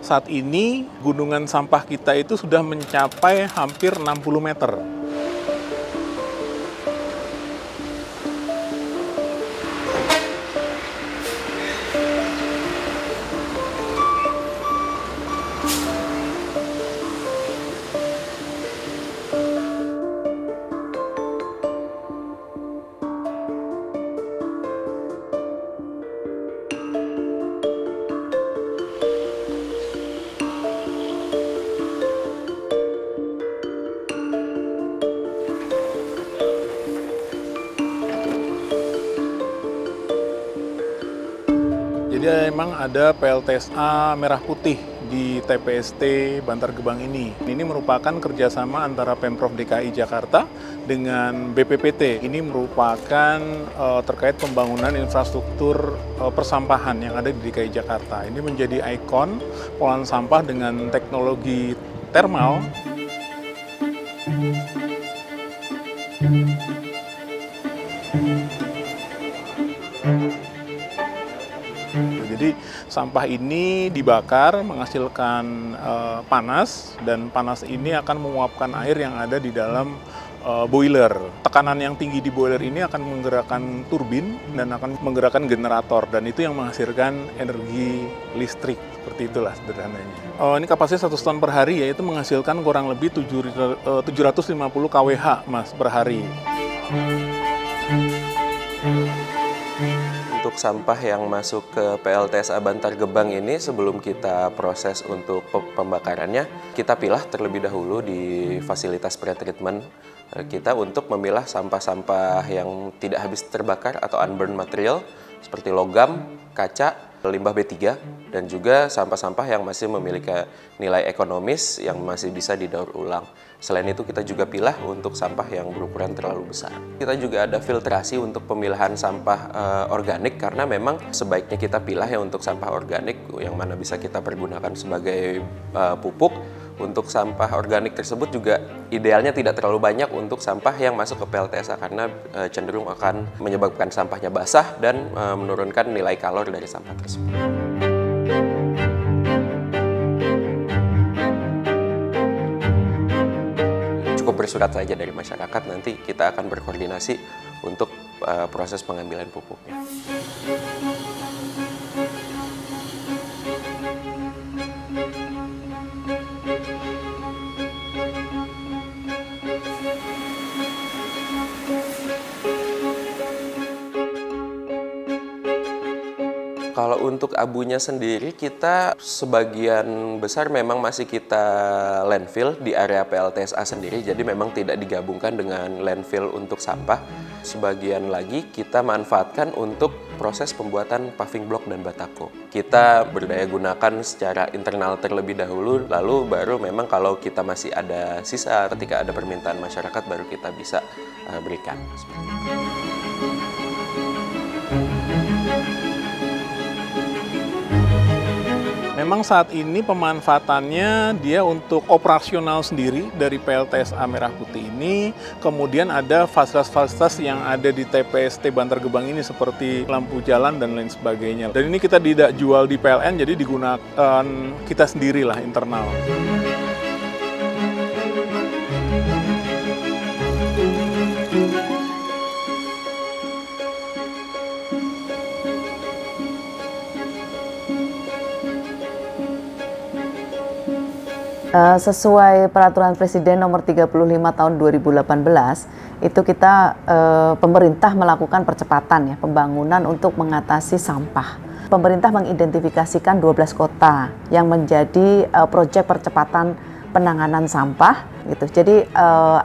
Saat ini gunungan sampah kita itu sudah mencapai hampir 60 meter. Jadi memang ada PLTSA Merah Putih di TPST Bantar Gebang ini. Ini merupakan kerjasama antara Pemprov DKI Jakarta dengan BPPT. Ini merupakan terkait pembangunan infrastruktur persampahan yang ada di DKI Jakarta. Ini menjadi ikon pengolahan sampah dengan teknologi thermal. Jadi sampah ini dibakar menghasilkan panas, dan panas ini akan menguapkan air yang ada di dalam boiler. Tekanan yang tinggi di boiler ini akan menggerakkan turbin dan akan menggerakkan generator, dan itu yang menghasilkan energi listrik. Seperti itulah sederhananya. Ini kapasitas 100 ton per hari, yaitu menghasilkan kurang lebih 750 kWh Mas per hari. Untuk sampah yang masuk ke PLTSA Bantar Gebang ini, sebelum kita proses untuk pembakarannya, kita pilah terlebih dahulu di fasilitas pretreatment kita untuk memilah sampah-sampah yang tidak habis terbakar atau unburned material seperti logam, kaca, limbah B3, dan juga sampah-sampah yang masih memiliki nilai ekonomis yang masih bisa didaur ulang. Selain itu kita juga pilah untuk sampah yang berukuran terlalu besar. Kita juga ada filtrasi untuk pemilahan sampah organik, karena memang sebaiknya kita pilah ya untuk sampah organik yang mana bisa kita pergunakan sebagai pupuk. Untuk sampah organik tersebut juga idealnya tidak terlalu banyak untuk sampah yang masuk ke PLTSA, karena cenderung akan menyebabkan sampahnya basah dan menurunkan nilai kalor dari sampah tersebut. Cukup bersurat saja dari masyarakat, nanti kita akan berkoordinasi untuk proses pengambilan pupuknya. Kalau untuk abunya sendiri, kita sebagian besar memang masih kita landfill di area PLTSA sendiri, jadi memang tidak digabungkan dengan landfill untuk sampah. Sebagian lagi kita manfaatkan untuk proses pembuatan paving block dan batako. Kita berdaya gunakan secara internal terlebih dahulu, lalu baru memang kalau kita masih ada sisa ketika ada permintaan masyarakat, baru kita bisa berikan. Memang saat ini pemanfaatannya dia untuk operasional sendiri dari PLTSA Merah Putih ini, kemudian ada fasilitas-fasilitas yang ada di TPST Bantar Gebang ini seperti lampu jalan dan lain sebagainya. Dan ini kita tidak jual di PLN, jadi digunakan kita sendirilah internal. Sesuai Peraturan Presiden Nomor 35 Tahun 2018, itu kita pemerintah melakukan percepatan ya pembangunan untuk mengatasi sampah. Pemerintah mengidentifikasikan 12 kota yang menjadi proyek percepatan penanganan sampah gitu. Jadi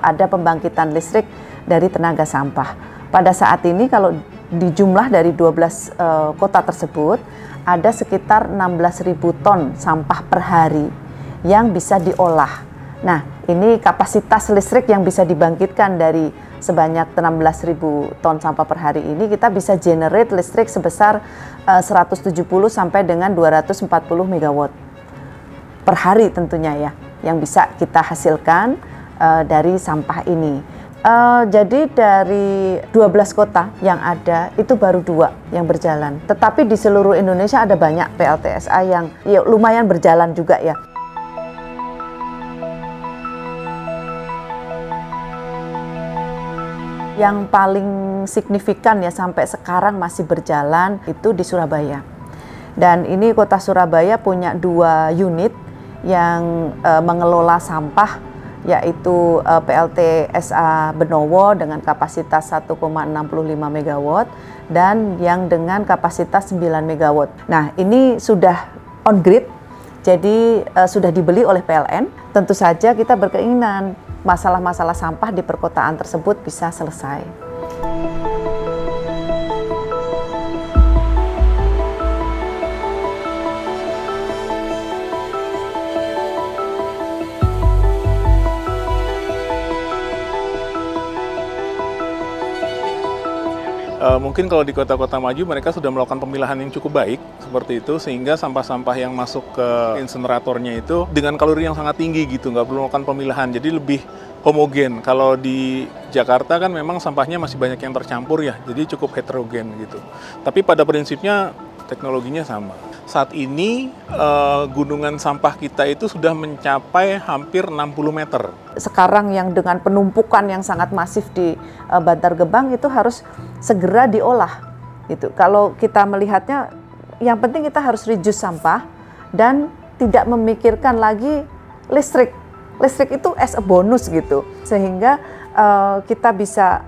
ada pembangkitan listrik dari tenaga sampah. Pada saat ini kalau dijumlah dari 12 kota tersebut ada sekitar 16.000 ton sampah per hari yang bisa diolah. Nah, ini kapasitas listrik yang bisa dibangkitkan dari sebanyak 16.000 ton sampah per hari ini, kita bisa generate listrik sebesar 170 sampai dengan 240 megawatt per hari tentunya ya, yang bisa kita hasilkan dari sampah ini. Jadi dari 12 kota yang ada itu baru 2 yang berjalan. Tetapi di seluruh Indonesia ada banyak PLTSA yang ya, lumayan berjalan juga ya. Yang paling signifikan ya sampai sekarang masih berjalan itu di Surabaya. Dan ini kota Surabaya punya 2 unit yang mengelola sampah, yaitu PLTSA Benowo dengan kapasitas 1,65 MW dan yang dengan kapasitas 9 MW. Nah, ini sudah on grid, jadi sudah dibeli oleh PLN. Tentu saja kita berkeinginan masalah-masalah sampah di perkotaan tersebut bisa selesai. Mungkin kalau di kota-kota maju mereka sudah melakukan pemilahan yang cukup baik seperti itu, sehingga sampah-sampah yang masuk ke inseneratornya itu dengan kalori yang sangat tinggi gitu, nggak perlu melakukan pemilahan, jadi lebih homogen. Kalau di Jakarta kan memang sampahnya masih banyak yang tercampur ya, jadi cukup heterogen gitu. Tapi pada prinsipnya teknologinya sama. Saat ini gunungan sampah kita itu sudah mencapai hampir 60 meter. Sekarang yang dengan penumpukan yang sangat masif di Bantar Gebang itu harus segera diolah. Gitu. Kalau kita melihatnya, yang penting kita harus reduce sampah dan tidak memikirkan lagi listrik. Listrik itu as a bonus gitu, sehingga kita bisa